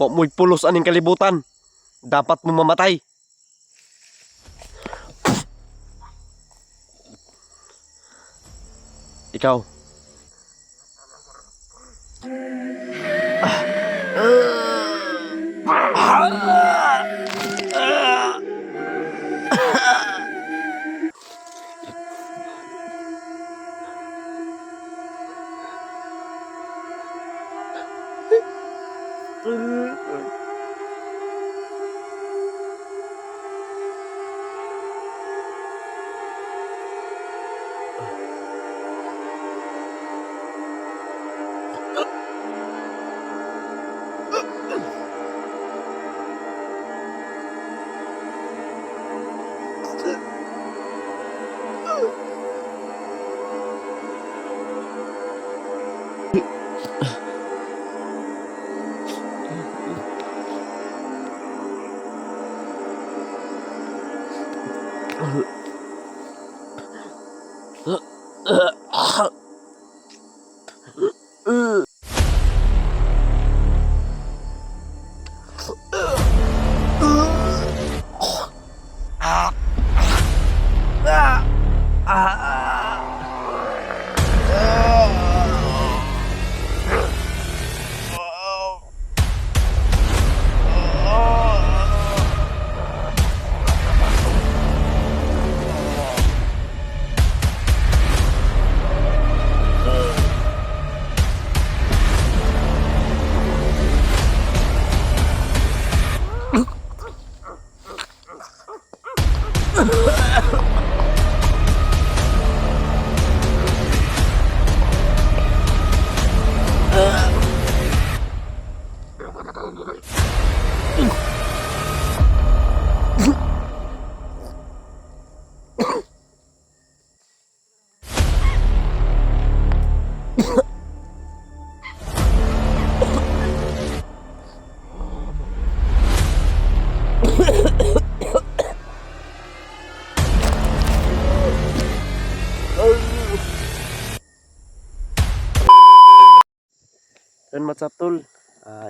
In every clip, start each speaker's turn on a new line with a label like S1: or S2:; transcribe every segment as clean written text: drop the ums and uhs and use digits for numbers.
S1: mo'y pulos aning kalibutan. Dapat mo mamatay. Ikaw. Yan, what's up, tol?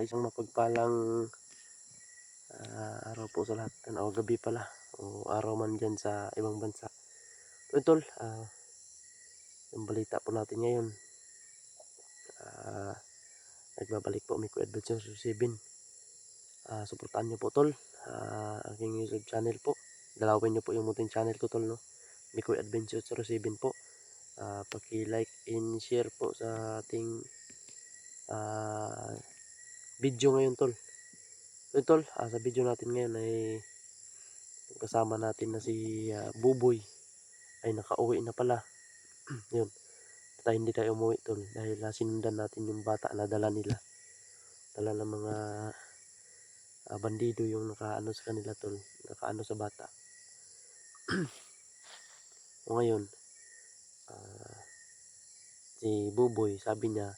S1: Isang mapagpalang araw po sa lahat. O gabi pala. O araw man dyan sa ibang bansa. So, tol, yung balita po natin ngayon. Nagbabalik po Mikoy Adventure 7. Suportahan nyo po, tol. Aking YouTube channel po. Dalawin nyo po yung munting channel ko, tol, no? Mikoy Adventure 7 po. Paki-like and share po sa ating video ngayon, tol. So, tol, sa video natin ngayon ay kasama natin na si Buboy ay nakauwi na pala. Yun, tayo hindi tayo umuwi, tol, dahil sinundan natin yung bata na dala nila. Dala ng mga bandido yung nakaano sa kanila, tol, nakaano sa bata. O ngayon, si Buboy sabi niya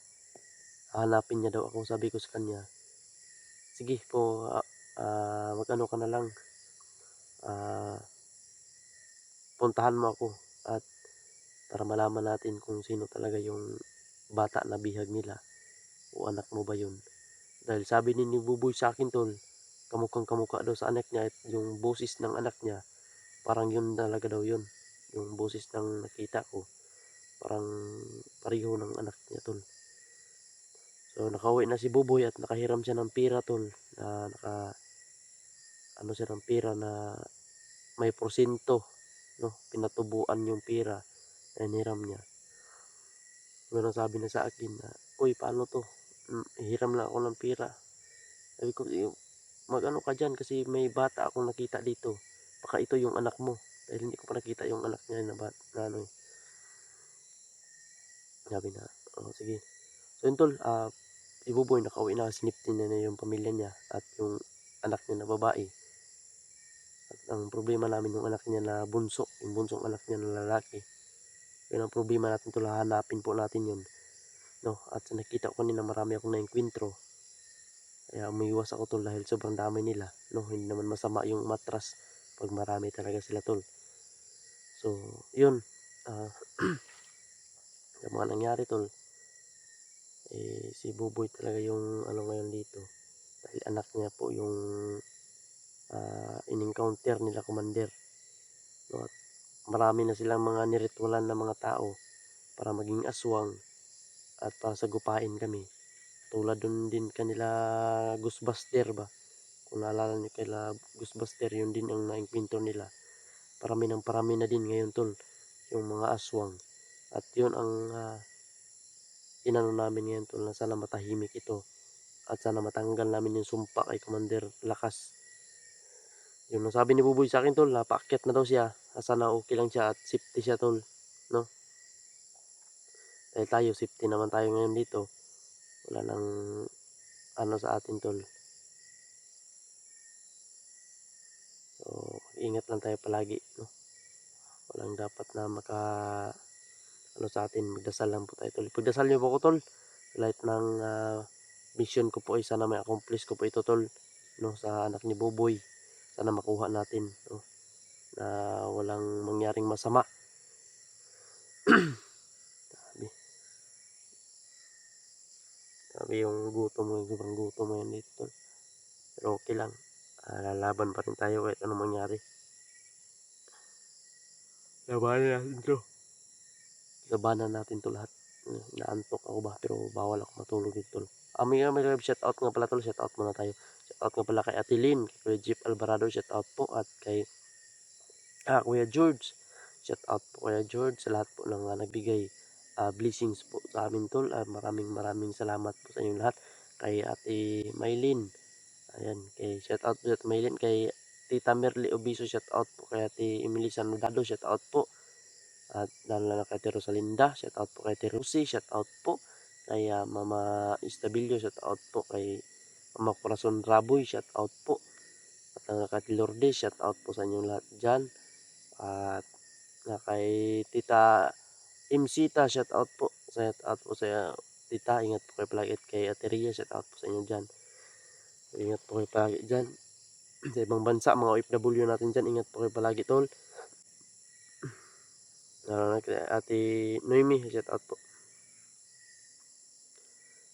S1: hanapin niya daw ako. Sabi ko sa kanya, sige po, magano ka na lang, puntahan mo ako at para malaman natin kung sino talaga yung bata na bihag nila o anak mo ba yun. Dahil sabi ni Buboy sa akin, tol, kamukhang kamukha daw sa anak niya at yung boses ng anak niya parang yun talaga daw yun. Yung boses ng nakita ko parang pareho ng anak niya, tol. So nakauwi na si Buboy at nakahiram siya ng pera, tol, na ano siya ng pera na may porsyento, no, pinatubuan yung pera na hiniram niya. Pero sabi na sa akin na, uy, paano to? Hiram lang ako ng pera. Sabi ko, mag-ano ka dyan kasi may bata akong nakita dito. Baka ito yung anak mo. Dahil hindi ko pa nakita yung anak niya na ano eh. Sabi na, oh, sige. So yun, tol, Buboy nakauwi na, siniptin na yung pamilya niya at yung anak niya na babae. At ang problema namin yung anak niya na bunso, yung bunsong anak niya na lalaki. Yun ang problema natin, tol, hanapin po natin yun, no? At nakita ko kanina marami akong na-enkwentro. Kaya umiiwas ako, tol, dahil sobrang dami nila, no? Hindi naman masama yung matras pag marami talaga sila, tol. So yun, yung mga nangyari, tol, si Buboy talaga yung ano ngayon dito. anak niya po yung in-encounter nila commander. No, at marami na silang mga niritwalan na mga tao para maging aswang at para sagupain kami. Tulad dun din kanila Ghostbuster ba? Kung naalala niyo kaila Ghostbuster, yun din ang naimbento nila. Parami na din ngayon tol, yung mga aswang. At yun ang inano namin ngayon tol, na sana matahimik ito. At sana matanggal namin yung sumpa kay Commander Lakas. Yung sabi ni Buboy sa akin tol, napaakyat na daw siya. Sana okay lang siya at safety siya tol. No? Dahil tayo, safety naman tayo ngayon dito. Wala nang ano sa atin tol. So, ingat lang tayo palagi. No? Walang dapat na ano sa atin. Magdasal lang po tayo tol. Pagdasal niyo po ko tol. Lahat ng mission ko po ay sana may accomplish ko po ito tol. No? Sa anak ni Buboy. Sana makuha natin. No? Na walang mangyaring masama. Sabi yung gutom mo, sobrang gutom mo yan dito tol. Pero okay lang. Lalaban pa rin tayo kahit anong mangyari. Labanan natin to lahat. Naantok ako ba? Pero bawal ako matulog dito tol. May shout out nga pala tol. Shout out muna tayo. Shout out nga pala kay Atilin, kay Kuya Jeep Alvarado. Shout out po. At kay Kuya George. Shout out po Kuya George sa lahat po ng nagbigay blessings po sa amin tol. Maraming salamat po sa inyong lahat. Kay Ate Maylin. Ayan, shout out po sa Maylin. Kay Tita Merly Obiso, shout out po. Kay Ate Emily Sanudado, shout out po. At lalo na kay Ate Rosalinda, shout out po. Kay Ate Rosie, shout out po. Kay Mama Istabilio, shout out po. Kay Mama Corazon Raboy, shout out po. At kay Lourdes, shout out po sa inyong lahat dyan. At kay Tita Imsita, shout out po. Shout out po sa Tita, ingat po kayo palagi. At kay Ate Ria, shout out po sa inyo dyan. Ingat po kayo palagi dyan. Sa ibang bansa, mga OFW natin dyan, ingat po kayo palagi tol. Ate Noemi, shout out po.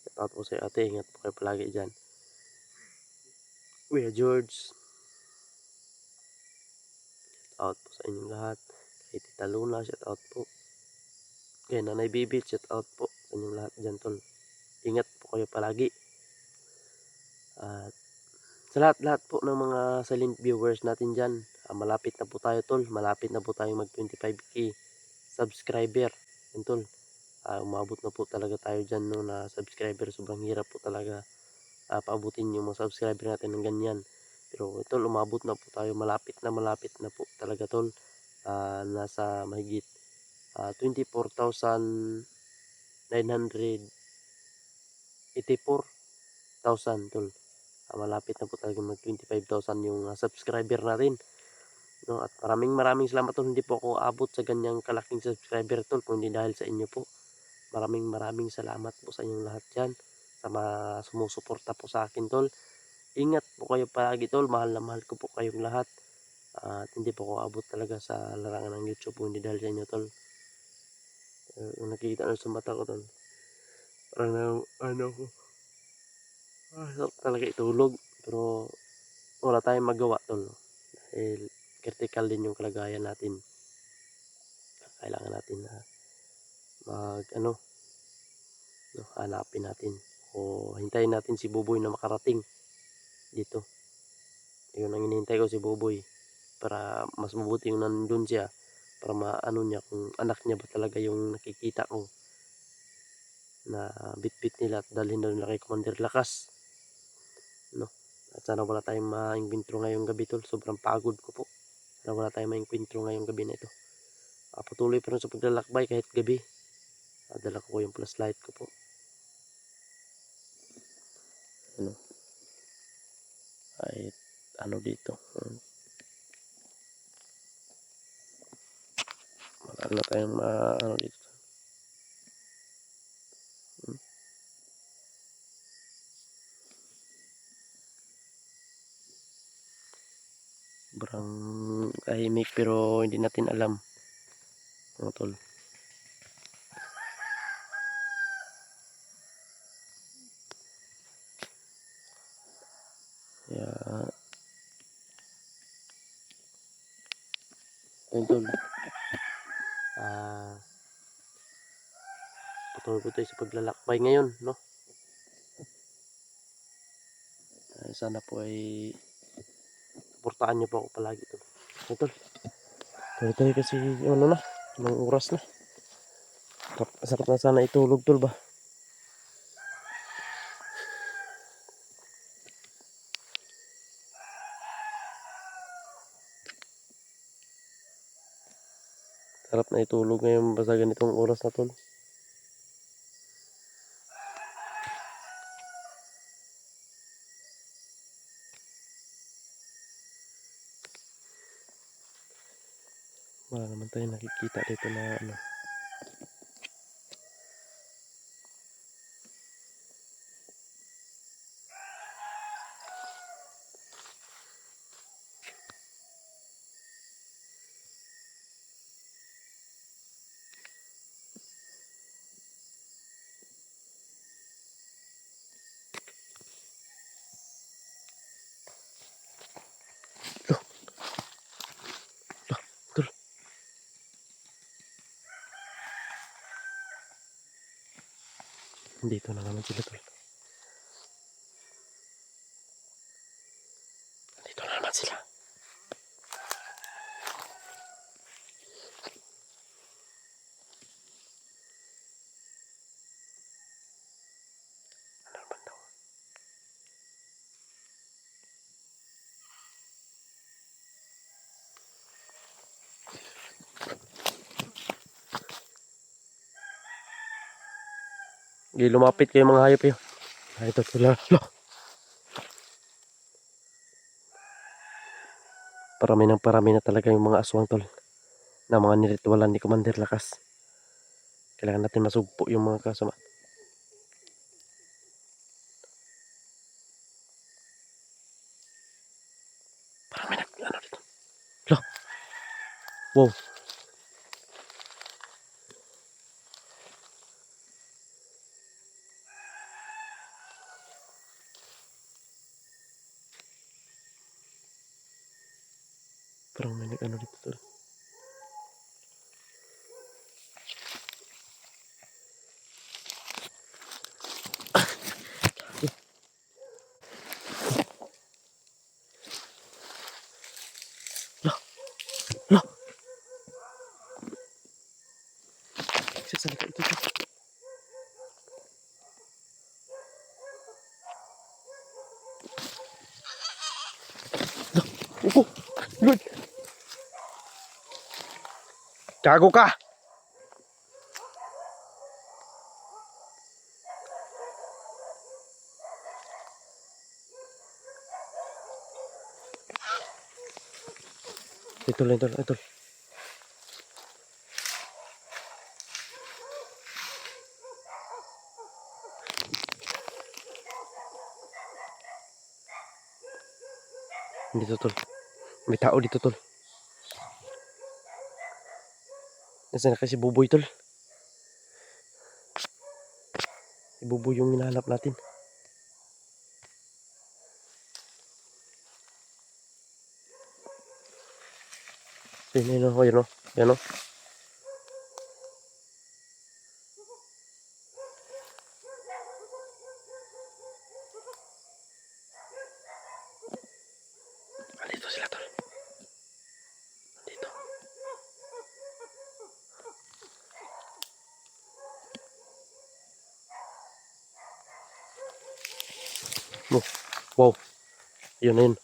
S1: Shout out po sa ate, ingat po kayo palagi dyan. Kuya George, shout out po sa inyong lahat. Kay Tita Luna, shout out po. Kay Nanay Bibi, shout out po sa inyong lahat dyan tol. Ingat po kayo palagi. At sa lahat po ng mga silent viewers natin dyan, malapit na po tayo tol. Malapit na po tayo mag 25k subscriber. Yan tol. Umabot na po talaga tayo dyan no, na subscriber. Sobrang hirap po talaga paabutin yung mga subscriber natin ng ganyan. Pero tol, umabot na po tayo. Malapit na po talaga tol. Nasa mahigit 24,984,000 tol. Malapit na po talaga mag 25,000 yung subscriber natin. No, at maraming salamat tol. Hindi po ako abot sa ganyang kalaking subscriber tol kung hindi dahil sa inyo po. Maraming salamat po sa inyong lahat dyan. Sa mga sumusuporta po sa akin tol. Ingat po kayo palagi tol. Mahal na mahal ko po kayong lahat. At hindi po ako abot talaga sa larangan ng YouTube po. Hindi dahil sa inyo tol. Kung nakikita na sa mata ko tol. Parang ko. Sarap talaga itulog. Pero wala tayong magawa tol. Dahil critical din yung kalagayan natin. Kailangan natin na hanapin natin o hintayin natin si Buboy na makarating dito. Yun ang hinihintay ko, si Buboy, para mas mabuti yung nandun siya, para maano niya kung anak niya ba talaga yung nakikita ko na bitbit nila at dalhin na nila kay Commander Lakas, no? At sana wala tayong maingkwentro ngayong gabi tol. Sobrang pagod ko po. Sana wala tayong maingkwentro ngayong gabi na ito. Patuloy pa rin sa paglalakbay kahit gabi. Dala ko yung flashlight ko po. Kahit dito. Wala na tayong dito. Sobrang tahimik pero hindi natin alam. Tol. Kaya, ayun tol. Patuloy po tayo sa paglalakbay ngayon, no? Sana po ay suportahan niyo po ako palagi tol. Ayun tol. Tuloy kasi ano na, ng oras na. Sarap na sana itulog tol ba? Sarap na itulog ngayon basta ganitong oras na tol. Wala naman tayo nakikita dito na ano. Tol. Dito na naman sila tol. Dito na naman sila. Ano naman daw? Lumapit kayo mga hayop yun. Ito sila. Parami na talaga yung mga aswang tol. Na mga niritualan ni Commander Lakas. Kailangan natin masugpo yung mga kasama. Parami na ano dito. Loh. Wow. Parang may nag-ano dito tol. Loh. Loh. Sasalita ito tol. Loh. Lord. Gago ka. Ito lang tol. Ito. Dito tol. May tao dito tol. Nasaan na kasi Buboy tol? Si Buboy yung hinahanap natin. Yun o. Yan o. Yan o. Dito sila tol. Dito. Oh. Wow. Yun na yun.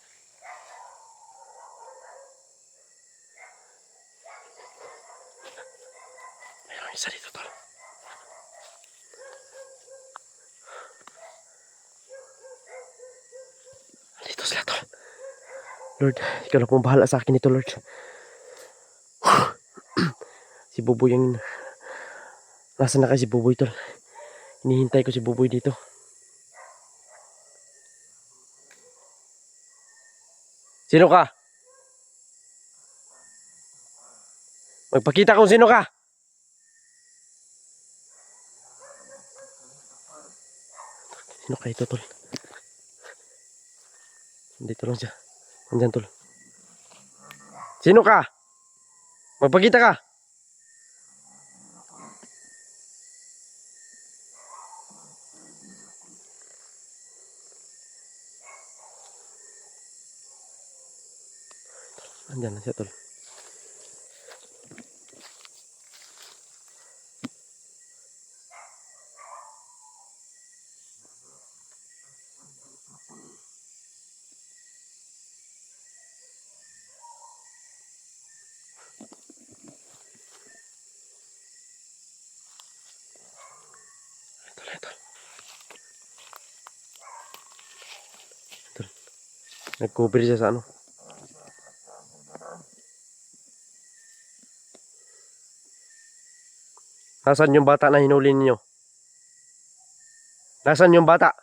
S1: Mayroong isa dito tol. Dito sila tol. Lord, ikaw na pong bahala sa akin nito Lord. Si Buboy yung... Nasaan na kayo si Buboy tol? Hinihintay ko si Buboy dito. Sino ka? Magpakita kung sino ka. Sino ka ito tol? Dito lang siya. Andyan, tol. Sino ka? Magpakita ka. Andyan na siya, tol. Ito. Nag-cover siya sa ano. Nasaan yung bata na hinuli ninyo? Nasaan yung bata?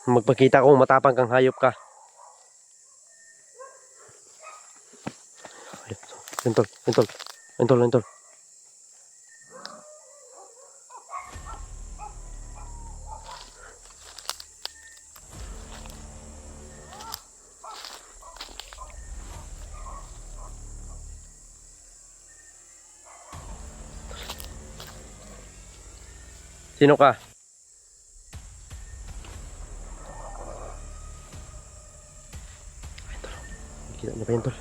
S1: Magpakita kung matapang kang hayop ka. Ayun, tol. Sino ka? Kita niyo ba yun, tol?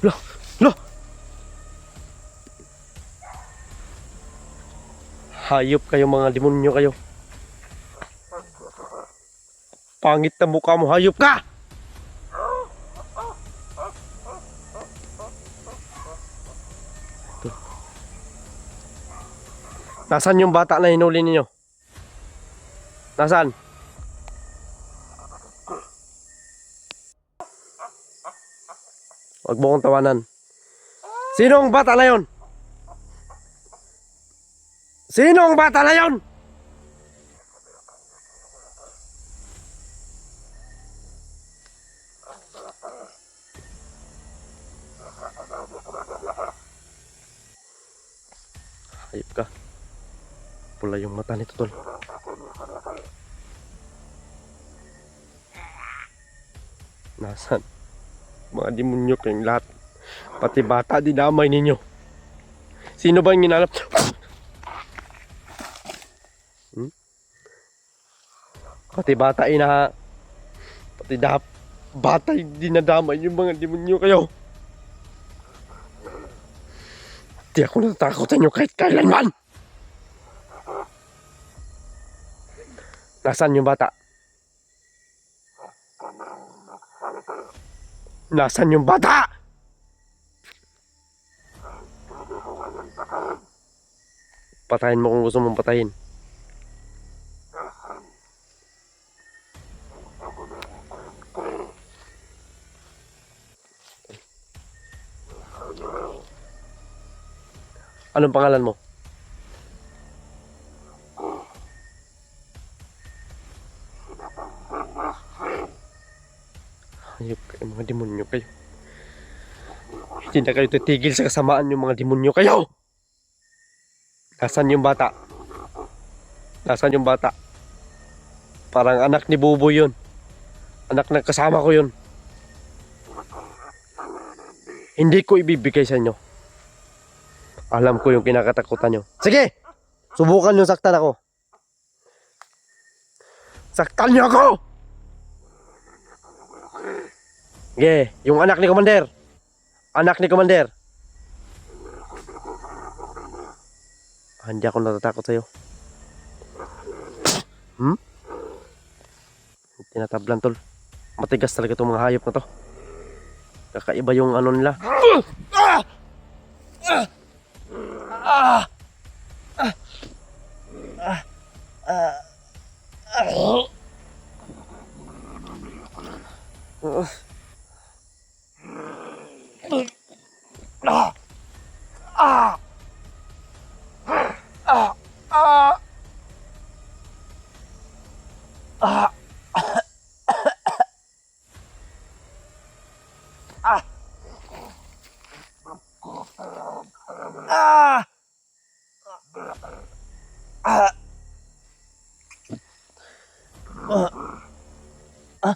S1: Lo! Hayop kayo, mga demonyo kayo. Pangit na mukha mo, hayop ka! Nasaan yung bata na hinuli ninyo? Nasaan? Huwag mo kong tawanan. Sinong bata na yun? Sinong bata na yun? Hayop ka. Pula yung mata nito, tol. Nasaan? Mga demonyo kayong lahat. Pati bata dinamay ninyo. Sino ba yung ginalap? Pati bata bata yung dinadamay yung mga demonyo kayo. Di ako natatakot sa inyo kahit kailanman. Nasaan yung bata? Nasaan yung bata? Patayin mo kung gusto mong patayin. Anong pangalan mo? Hayop kayo, mga demonyo kayo. Hindi na kayo titigil sa kasamaan yung mga demonyo kayo. Nasaan yung bata? Nasaan yung bata? Parang anak ni Buboy yun. Anak ng kasama ko yun. Hindi ko ibibigay sa inyo. Alam ko yung kinakatakutan nyo. Sige! Subukan nyo saktan ako. Saktan nyo ako! Sige, yung anak ni Commander. Anak ni Commander. Hindi ako natatakot sa'yo. Tinatablan, tol. Matigas talaga itong mga hayop na to. Kakaiba yung ano nila. Ah, ah, ah.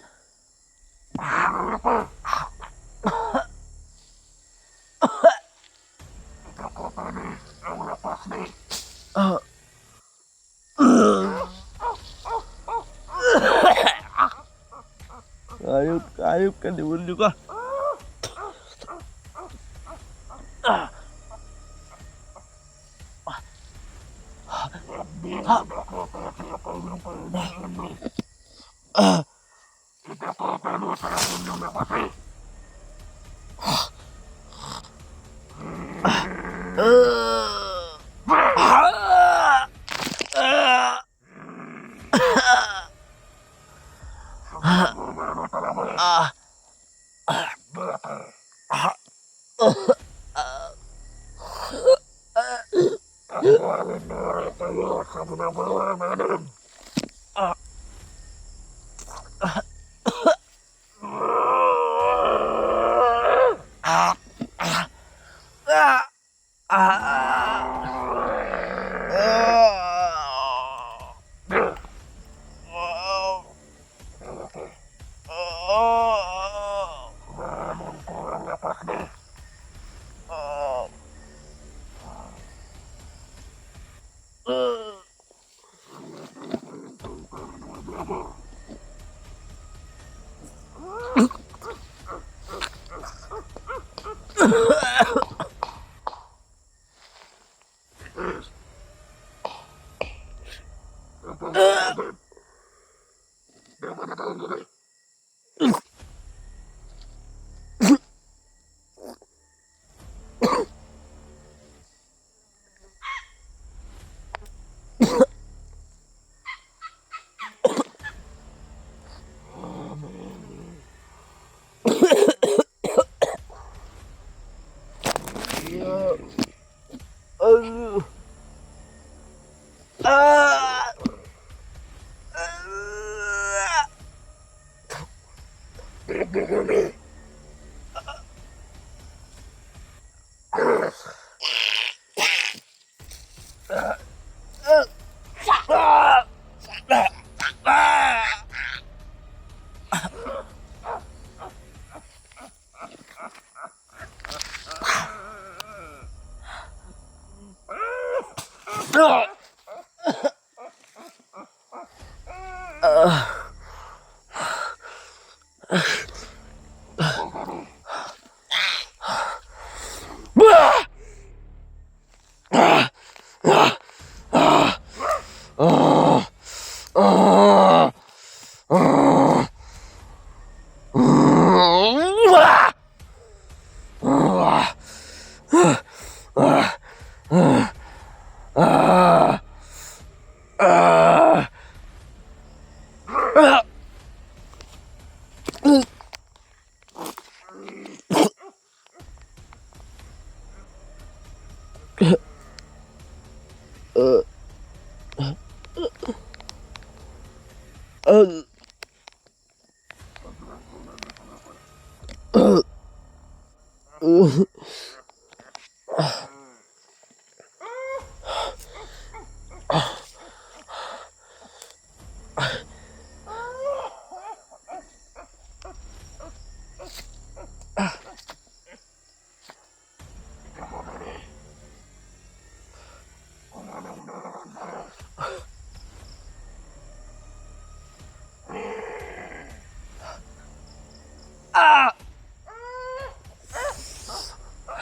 S1: Ayup, ayup ka, demonyo ka. Ah, ah, ah.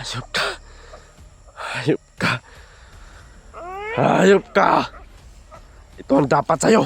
S1: Hayop ka. Hayop ka. Hayop ka. Ito ang dapat sa'yo.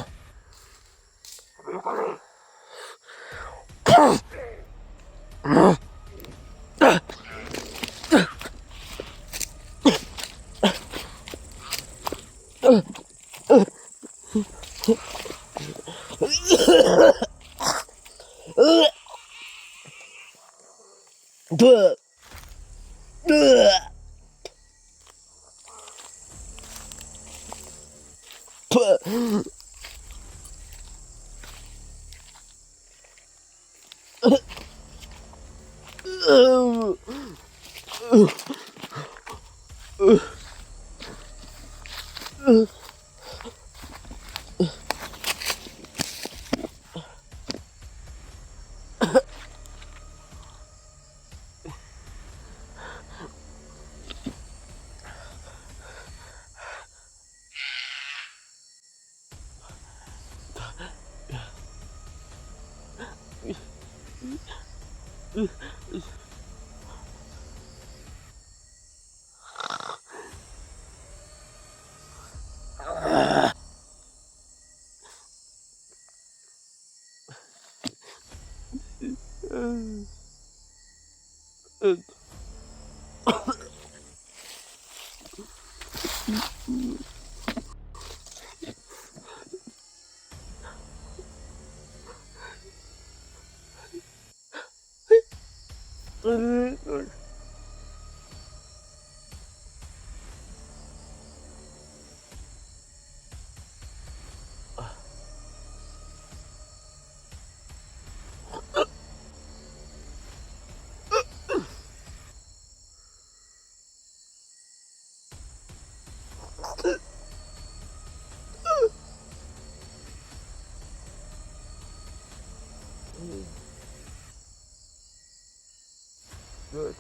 S1: Lord,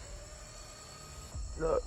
S1: Lord.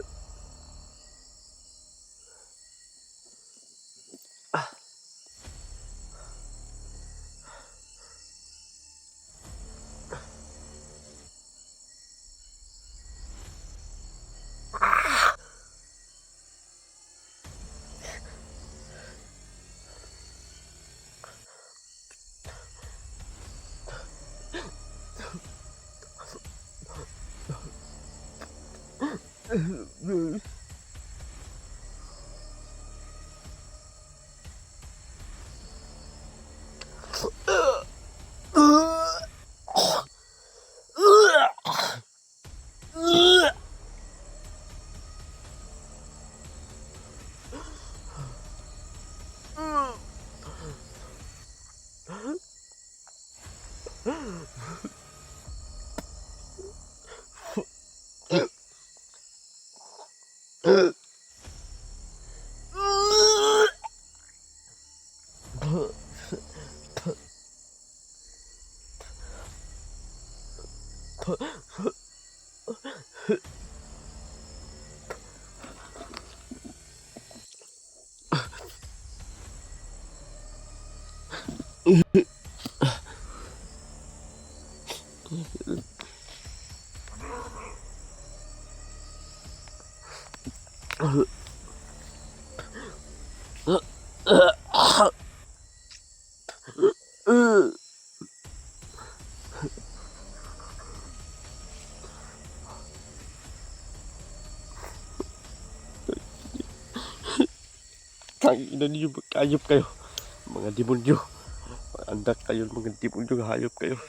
S1: Tangina niyo, magkayop kayo. Mga demonyo. Andak kayo, mga demonyo, hayop kayo.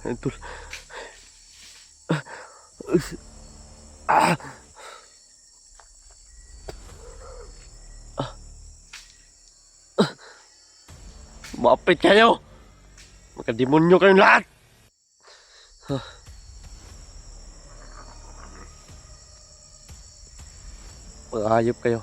S1: Ito. Ah! Mapit kayo! Mga demonyo kayong lahat! Mga hayop kayo.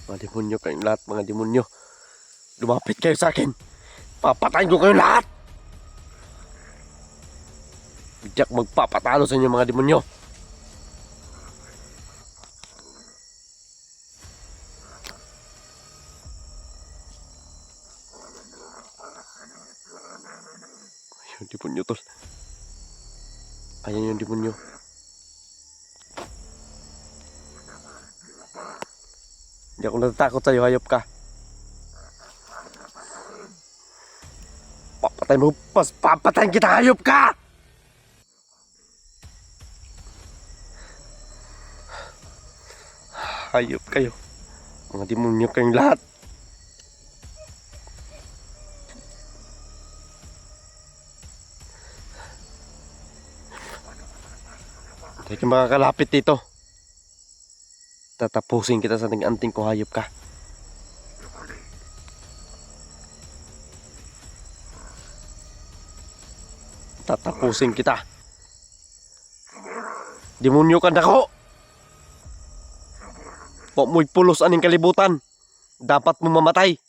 S1: Mga demonyo kayong lahat, mga demonyo. Lumapit kayo sa akin. Papatayin ko kayong lahat! Hindi ako magpapatalo sa inyo, mga demonyo. Ayun, demonyo tol. Ayan yung demonyo. Hindi ako natatakot sa'yo, hayop ka. Papatayin mo, papatayin kita, hayop ka! Hayop kayo. Mga demonyo kayong lahat. Hindi ka makakalapit dito. Tatapusin kita sa anting ko, hayop ka. Tatapusin kita. Demonyo ka dako. Huwag mo'y pulos aning kalibutan. Dapat mo mamatay.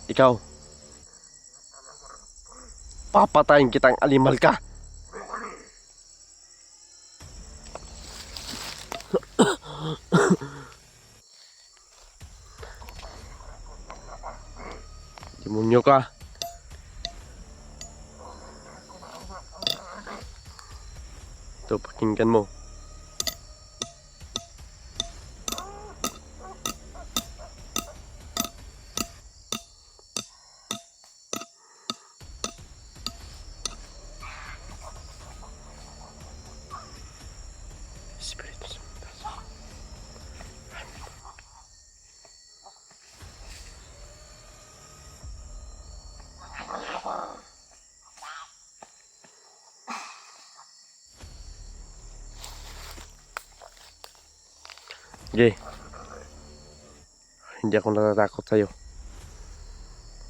S1: Ikaw. Papatayin kitang alimal ka. Demonyo ka. Ito, pakinggan mo. Espiritu Santo. Okay. Hindi ako natatakot sa'yo.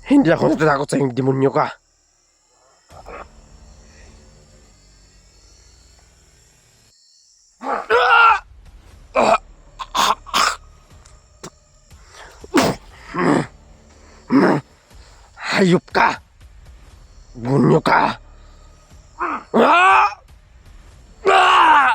S1: Hindi ako natatakot sa'yo, demonyo ka. Hayop ka! Demonyo ka! Ah! Ah!